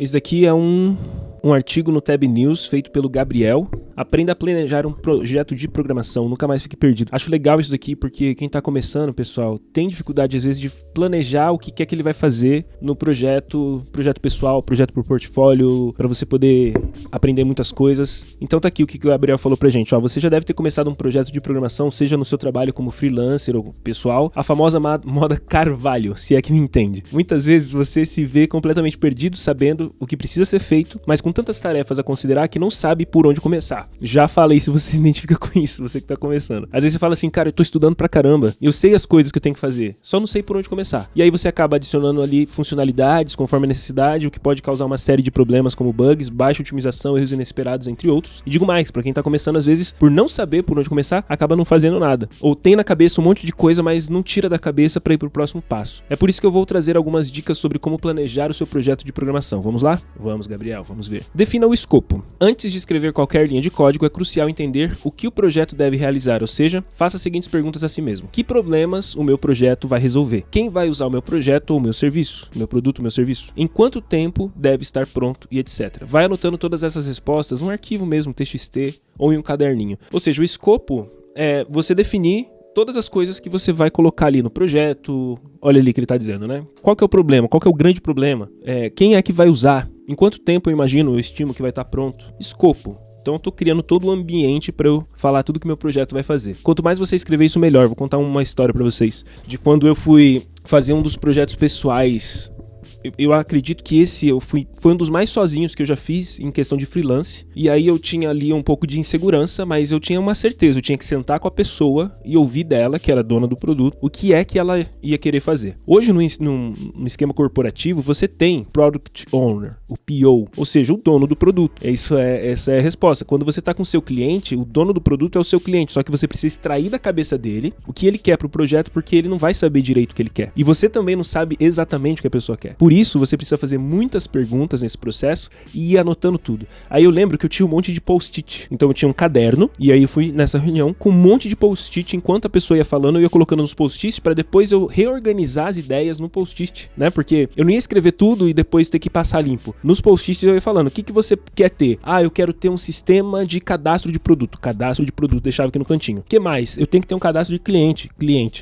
Esse daqui é um artigo no Tab News feito pelo Gabriel. Aprenda a planejar um projeto de programação, nunca mais fique perdido. Acho legal isso daqui porque quem tá começando, pessoal, tem dificuldade às vezes de planejar o que é que ele vai fazer no projeto pessoal, projeto por portfólio, para você poder aprender muitas coisas. Então tá aqui o que o Gabriel falou pra gente. Você já deve ter começado um projeto de programação, seja no seu trabalho como freelancer ou pessoal, a famosa moda Carvalho, se é que me entende. Muitas vezes você se vê completamente perdido, sabendo o que precisa ser feito, mas com tantas tarefas a considerar que não sabe por onde começar. Já falei se você se identifica com isso, você que tá começando. Às vezes você fala assim, cara, eu tô estudando pra caramba, eu sei as coisas que eu tenho que fazer, só não sei por onde começar. E aí você acaba adicionando ali funcionalidades conforme a necessidade, o que pode causar uma série de problemas como bugs, baixa otimização, erros inesperados, entre outros. E digo mais, pra quem tá começando, às vezes, por não saber por onde começar, acaba não fazendo nada. Ou tem na cabeça um monte de coisa, mas não tira da cabeça pra ir pro próximo passo. É por isso que eu vou trazer algumas dicas sobre como planejar o seu projeto de programação. Vamos lá? Vamos, Gabriel, vamos ver. Defina o escopo. Antes de escrever qualquer linha de código, é crucial entender o que o projeto deve realizar, ou seja, faça as seguintes perguntas a si mesmo. Que problemas o meu projeto vai resolver? Quem vai usar o meu projeto ou o meu serviço? O meu produto, o meu serviço? Em quanto tempo deve estar pronto e etc. Vai anotando todas essas respostas num arquivo mesmo, TXT ou em um caderninho. Ou seja, o escopo é você definir todas as coisas que você vai colocar ali no projeto. Olha ali que ele está dizendo, né? Qual que é o problema? Qual que é o grande problema? Quem é que vai usar? Em quanto tempo eu imagino, eu estimo que vai estar pronto? Escopo. Então eu tô criando todo o ambiente para eu falar tudo que meu projeto vai fazer. Quanto mais você escrever isso, melhor. Vou contar uma história para vocês. De quando eu fui fazer um dos projetos pessoais. Eu acredito que foi um dos mais sozinhos que eu já fiz em questão de freelance. E aí eu tinha ali um pouco de insegurança, mas eu tinha uma certeza. Eu tinha que sentar com a pessoa e ouvir dela, que era dona do produto, o que é que ela ia querer fazer. Hoje, no esquema corporativo, você tem Product Owner, o PO, ou seja, o dono do produto. Essa é a resposta. Quando você está com o seu cliente, o dono do produto é o seu cliente, só que você precisa extrair da cabeça dele o que ele quer para o projeto, porque ele não vai saber direito o que ele quer. E você também não sabe exatamente o que a pessoa quer. Por isso, você precisa fazer muitas perguntas nesse processo e ir anotando tudo. Aí eu lembro que eu tinha um monte de post-it. Então eu tinha um caderno e aí eu fui nessa reunião com um monte de post-it. Enquanto a pessoa ia falando, eu ia colocando nos post-its para depois eu reorganizar as ideias no post-it, né? Porque eu não ia escrever tudo e depois ter que passar limpo. Nos post-its eu ia falando, o que você quer ter? Eu quero ter um sistema de cadastro de produto. Cadastro de produto, deixava aqui no cantinho. O que mais? Eu tenho que ter um cadastro de cliente.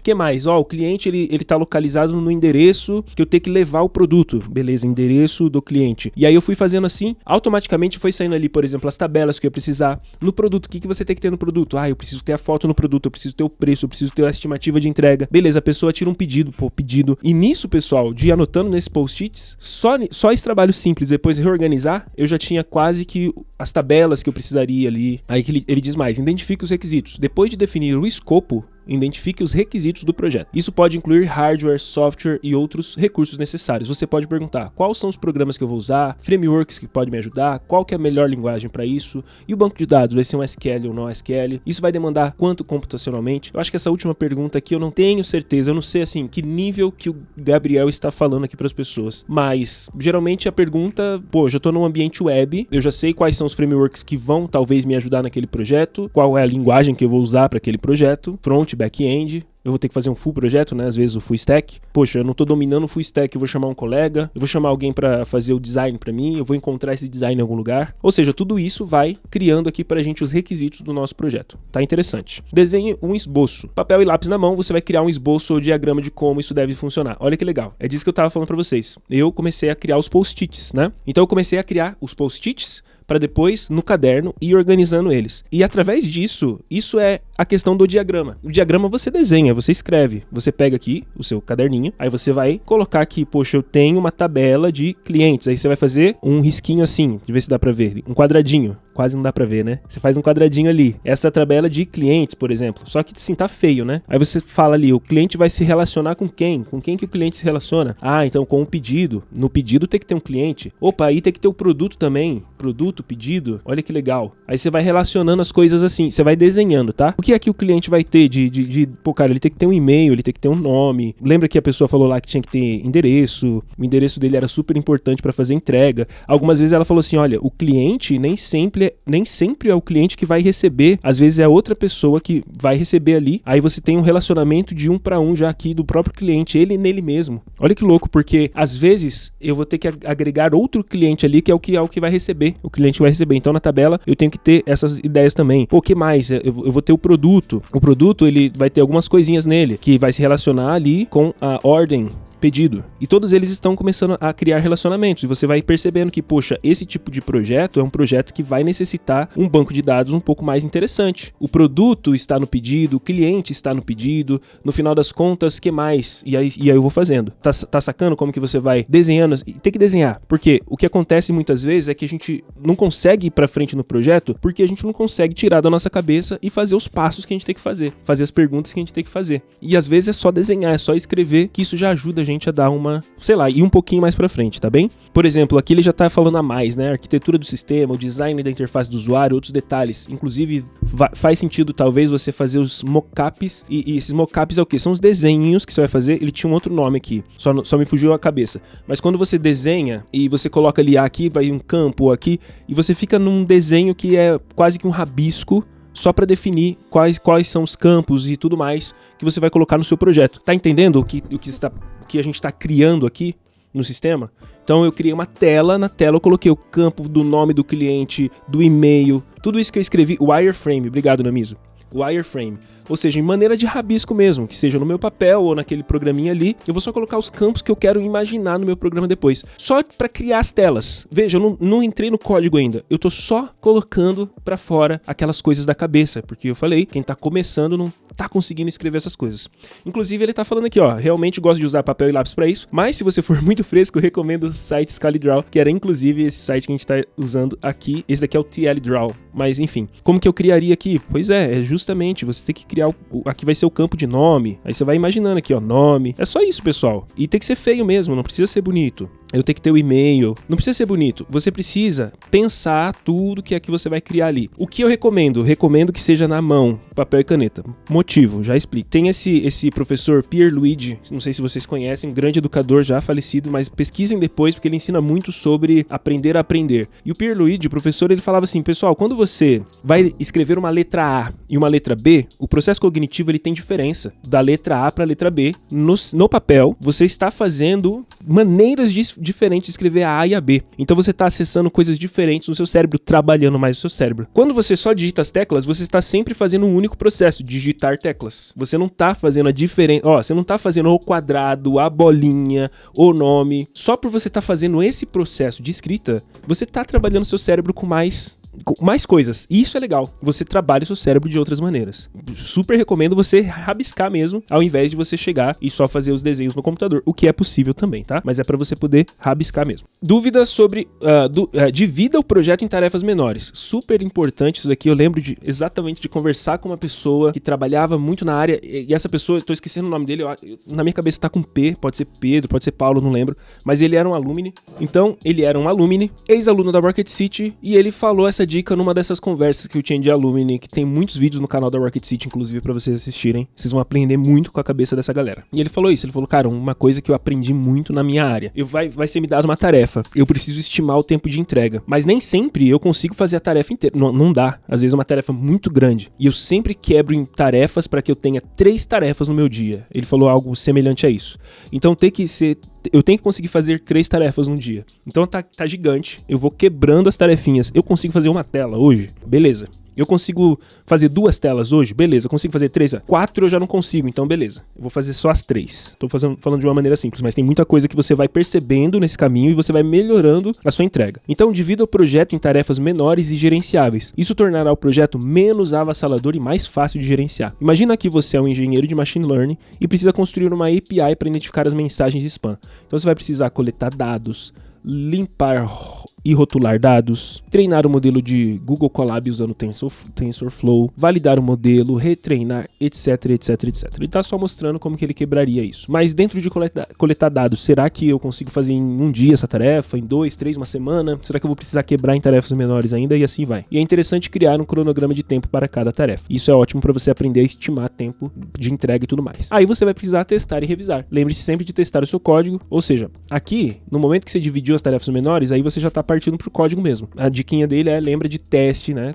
O que mais? O cliente ele tá localizado no endereço que eu tenho que levar o produto. Beleza, endereço do cliente. E aí eu fui fazendo assim, automaticamente foi saindo ali, por exemplo, as tabelas que eu ia precisar. No produto, o que você tem que ter no produto? Eu preciso ter a foto no produto, eu preciso ter o preço, eu preciso ter a estimativa de entrega. Beleza, a pessoa tira um pedido, pedido. E nisso, pessoal, de ir anotando nesses post-its, só esse trabalho simples, depois de reorganizar, eu já tinha quase que as tabelas que eu precisaria ali. Aí que ele diz mais, identifique os requisitos. Depois de definir o escopo, identifique os requisitos do projeto. Isso pode incluir hardware, software e outros recursos necessários. Você pode perguntar quais são os programas que eu vou usar, frameworks que podem me ajudar, qual que é a melhor linguagem para isso, e o banco de dados, vai ser um SQL ou não SQL. Isso vai demandar quanto computacionalmente? Eu acho que essa última pergunta aqui eu não tenho certeza, eu não sei assim que nível que o Gabriel está falando aqui para as pessoas, mas geralmente a pergunta, eu já estou num ambiente web, eu já sei quais são os frameworks que vão talvez me ajudar naquele projeto, qual é a linguagem que eu vou usar para aquele projeto, front, back-end. Eu vou ter que fazer um full projeto, né? Às vezes o full stack. Poxa, eu não tô dominando o full stack, eu vou chamar um colega, eu vou chamar alguém para fazer o design para mim, eu vou encontrar esse design em algum lugar. Ou seja, tudo isso vai criando aqui pra gente os requisitos do nosso projeto. Tá interessante. Desenhe um esboço. Papel e lápis na mão, você vai criar um esboço ou diagrama de como isso deve funcionar. Olha que legal. É disso que eu tava falando pra vocês. Eu comecei a criar os post-its, né? Então eu comecei a criar os post-its para depois, no caderno, ir organizando eles. E através disso, isso é a questão do diagrama. O diagrama você desenha, você escreve. Você pega aqui o seu caderninho, aí você vai colocar aqui, poxa, eu tenho uma tabela de clientes. Aí você vai fazer um risquinho assim, deixa eu ver se dá pra ver. Um quadradinho, quase não dá pra ver, né? Você faz um quadradinho ali. Essa é a tabela de clientes, por exemplo. Só que assim, tá feio, né? Aí você fala ali, o cliente vai se relacionar com quem? Com quem que o cliente se relaciona? Então com o pedido. No pedido tem que ter um cliente. Opa, aí tem que ter o produto também. Produto, produto, pedido, olha que legal. Aí você vai relacionando as coisas assim, você vai desenhando, tá? O que é que o cliente vai ter pô, cara, ele tem que ter um e-mail, ele tem que ter um nome. Lembra que a pessoa falou lá que tinha que ter endereço, o endereço dele era super importante para fazer entrega. Algumas vezes ela falou assim, olha, o cliente nem sempre é o cliente que vai receber, às vezes é outra pessoa que vai receber ali. Aí você tem um relacionamento de 1 para 1 já aqui do próprio cliente, ele nele mesmo. Olha que louco, porque às vezes eu vou ter que agregar outro cliente ali que é o que vai receber, o cliente vai receber. Então na tabela eu tenho que ter essas ideias também. Pô, o que mais? Eu vou ter o produto. O produto, ele vai ter algumas coisinhas nele que vai se relacionar ali com a ordem, pedido. E todos eles estão começando a criar relacionamentos. E você vai percebendo que, poxa, esse tipo de projeto é um projeto que vai necessitar um banco de dados um pouco mais interessante. O produto está no pedido, o cliente está no pedido. No final das contas, que mais? E aí eu vou fazendo. Tá sacando como que você vai desenhando? E tem que desenhar. Porque o que acontece muitas vezes é que a gente não consegue ir pra frente no projeto porque a gente não consegue tirar da nossa cabeça e fazer os passos que a gente tem que fazer. Fazer as perguntas que a gente tem que fazer. E às vezes é só desenhar, é só escrever, que isso já ajuda a gente a dar uma, sei lá, ir um pouquinho mais pra frente, tá bem? Por exemplo, aqui ele já tá falando a mais, né? A arquitetura do sistema, o design da interface do usuário, outros detalhes. Inclusive, faz sentido talvez você fazer os mockups, e esses mockups é o quê? São os desenhos que você vai fazer. Ele tinha um outro nome aqui, só me fugiu a cabeça. Mas quando você desenha e você coloca ali, aqui vai um campo aqui, e você fica num desenho que é quase que um rabisco, só para definir quais são os campos e tudo mais que você vai colocar no seu projeto. Tá entendendo o que a gente está criando aqui no sistema? Então eu criei uma tela, na tela eu coloquei o campo do nome do cliente, do e-mail, tudo isso que eu escrevi, wireframe, obrigado Namiso, wireframe. Ou seja, em maneira de rabisco mesmo, que seja no meu papel ou naquele programinha ali, eu vou só colocar os campos que eu quero imaginar no meu programa depois. Só para criar as telas. Veja, eu não entrei no código ainda. Eu tô só colocando para fora aquelas coisas da cabeça, porque eu falei, quem tá começando não tá conseguindo escrever essas coisas. Inclusive, ele tá falando aqui, ó, realmente gosto de usar papel e lápis para isso, mas se você for muito fresco, eu recomendo o site ScaliDraw, que era inclusive esse site que a gente tá usando aqui. Esse daqui é o TLDraw, mas enfim. Como que eu criaria aqui? Pois é justamente, você tem que criar aqui vai ser o campo de nome, aí você vai imaginando aqui, ó, nome, é só isso, pessoal, e tem que ser feio mesmo, não precisa ser bonito. Eu tenho que ter o e-mail, não precisa ser bonito, você precisa pensar tudo que é que você vai criar ali. O que eu recomendo? Recomendo que seja na mão, papel e caneta. Motivo, já explico. Tem esse professor Pierluigi, não sei se vocês conhecem, um grande educador já falecido, mas pesquisem depois porque ele ensina muito sobre aprender a aprender. E o Pierluigi, o professor, ele falava assim, pessoal, quando você vai escrever uma letra A e uma letra B, o processo cognitivo ele tem diferença da letra A para a letra B. No papel, você está fazendo maneiras diferentes de escrever a A e a B. Então você está acessando coisas diferentes no seu cérebro, trabalhando mais o seu cérebro. Quando você só digita as teclas, você está sempre fazendo um único processo, digitar teclas. Você não está fazendo a diferença, você não está fazendo o quadrado, a bolinha, o nome. Só por você estar fazendo esse processo de escrita, você está trabalhando o seu cérebro com mais coisas. E isso é legal. Você trabalha o seu cérebro de outras maneiras. Super recomendo você rabiscar mesmo, ao invés de você chegar e só fazer os desenhos no computador, o que é possível também, tá? Mas é pra você poder rabiscar mesmo. Dúvidas sobre divida o projeto em tarefas menores. Super importante isso daqui. Eu lembro exatamente de conversar com uma pessoa que trabalhava muito na área, e essa pessoa, eu tô esquecendo o nome dele, na minha cabeça tá com P, pode ser Pedro, pode ser Paulo, não lembro, mas ele era um alumni. Então, ele era um alumni, ex-aluno da Rocket City, e ele falou essa dica numa dessas conversas que eu tinha de alumni, que tem muitos vídeos no canal da Rocket City, inclusive, pra vocês assistirem. Vocês vão aprender muito com a cabeça dessa galera. E ele falou isso, ele falou, cara, uma coisa que eu aprendi muito na minha área, vai ser me dado uma tarefa, eu preciso estimar o tempo de entrega, mas nem sempre eu consigo fazer a tarefa inteira, não dá, às vezes é uma tarefa muito grande, e eu sempre quebro em tarefas para que eu tenha 3 tarefas no meu dia. Ele falou algo semelhante a isso. Então eu tenho que conseguir fazer 3 tarefas num dia. Então tá gigante. Eu vou quebrando as tarefinhas. Eu consigo fazer uma tela hoje? Beleza. Eu consigo fazer 2 telas hoje? Beleza. Eu consigo fazer 3? 4 eu já não consigo, então beleza. Eu vou fazer só as 3. Tô falando de uma maneira simples, mas tem muita coisa que você vai percebendo nesse caminho e você vai melhorando a sua entrega. Então divida o projeto em tarefas menores e gerenciáveis. Isso tornará o projeto menos avassalador e mais fácil de gerenciar. Imagina que você é um engenheiro de machine learning e precisa construir uma API para identificar as mensagens de spam. Então você vai precisar coletar dados, limpar e rotular dados, treinar o modelo de Google Colab usando TensorFlow, validar o modelo, retreinar, etc, etc, etc. Ele está só mostrando como que ele quebraria isso. Mas dentro de coletar dados, será que eu consigo fazer em um dia essa tarefa, em 2, 3, uma semana? Será que eu vou precisar quebrar em tarefas menores ainda? E assim vai. E é interessante criar um cronograma de tempo para cada tarefa. Isso é ótimo para você aprender a estimar tempo de entrega e tudo mais. Aí você vai precisar testar e revisar. Lembre-se sempre de testar o seu código, ou seja, aqui, no momento que você dividiu as tarefas menores, aí você já está partindo para o código mesmo. A diquinha dele lembra de teste, né?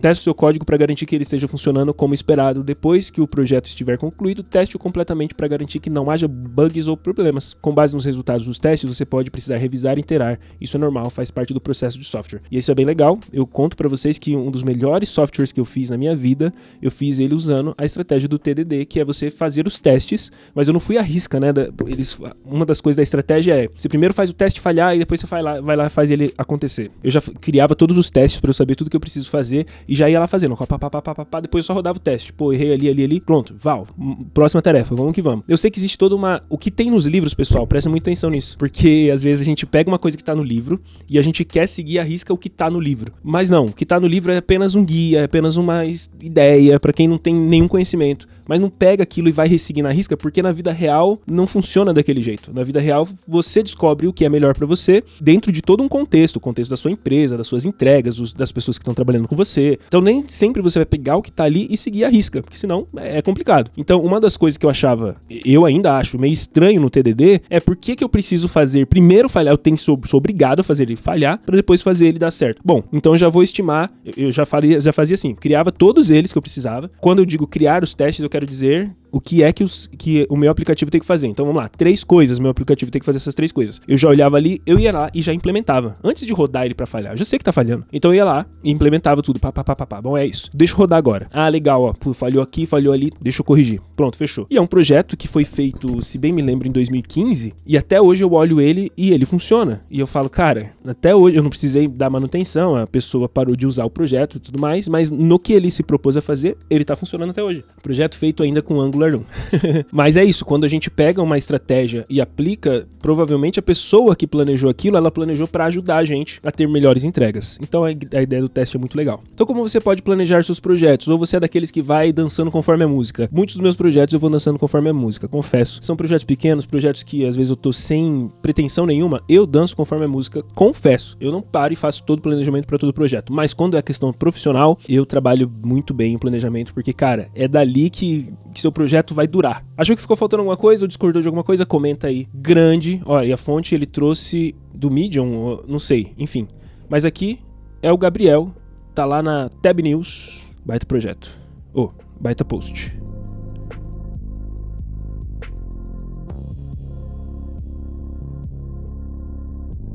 Teste o seu código para garantir que ele esteja funcionando como esperado. Depois que o projeto estiver concluído, teste-o completamente para garantir que não haja bugs ou problemas. Com base nos resultados dos testes, você pode precisar revisar e iterar. Isso é normal, faz parte do processo de software. E isso é bem legal. Eu conto para vocês que um dos melhores softwares que eu fiz na minha vida, eu fiz ele usando a estratégia do TDD, que é você fazer os testes, mas eu não fui à risca, né? Uma das coisas da estratégia é, você primeiro faz o teste falhar e depois você vai lá e faz ele acontecer. Eu já criava todos os testes para eu saber tudo que eu preciso fazer e já ia lá fazendo, depois eu só rodava o teste. Pô, errei ali, pronto, próxima tarefa, vamos que vamos. Eu sei que existe o que tem nos livros, pessoal, presta muita atenção nisso, porque às vezes a gente pega uma coisa que tá no livro e a gente quer seguir à risca o que tá no livro. Mas não, o que tá no livro é apenas um guia, é apenas uma ideia para quem não tem nenhum conhecimento. Mas não pega aquilo e vai seguir na risca, porque na vida real não funciona daquele jeito. Na vida real, você descobre o que é melhor pra você dentro de todo um contexto, o contexto da sua empresa, das suas entregas, das pessoas que estão trabalhando com você. Então nem sempre você vai pegar o que tá ali e seguir a risca, porque senão é complicado. Então uma das coisas que eu ainda acho meio estranho no TDD é por que eu preciso fazer primeiro falhar, sou obrigado a fazer ele falhar pra depois fazer ele dar certo. Bom, então eu já vou estimar, eu já fazia assim, criava todos eles que eu precisava. Quando eu digo criar os testes, eu quero dizer o que é que o meu aplicativo tem que fazer. Então vamos lá, 3 coisas, meu aplicativo tem que fazer essas 3 coisas. Eu já olhava ali, eu ia lá e já implementava. Antes de rodar ele pra falhar, eu já sei que tá falhando. Então eu ia lá e implementava tudo, Bom, é isso. Deixa eu rodar agora. Ah, legal, ó, falhou aqui, falhou ali, deixa eu corrigir. Pronto, fechou. E é um projeto que foi feito, se bem me lembro, em 2015, e até hoje eu olho ele e ele funciona. E eu falo, cara, até hoje eu não precisei dar manutenção, a pessoa parou de usar o projeto e tudo mais, mas no que ele se propôs a fazer, ele tá funcionando até hoje. Projeto feito ainda com Angular 1. Mas é isso, quando a gente pega uma estratégia e aplica, provavelmente a pessoa que planejou aquilo, ela planejou para ajudar a gente a ter melhores entregas. Então a ideia do teste é muito legal. Então como você pode planejar seus projetos? Ou você é daqueles que vai dançando conforme a música? Muitos dos meus projetos eu vou dançando conforme a música, confesso. São projetos pequenos, projetos que às vezes eu tô sem pretensão nenhuma, eu danço conforme a música, confesso. Eu não paro e faço todo o planejamento para todo o projeto. Mas quando é questão profissional, eu trabalho muito bem em planejamento, porque, cara, é dali que seu projeto vai durar. Achou que ficou faltando alguma coisa ou discordou de alguma coisa? Comenta aí. Grande. Olha, e a fonte ele trouxe do Medium, não sei, enfim. Mas aqui é o Gabriel, tá lá na Tab News, baita projeto. Baita post.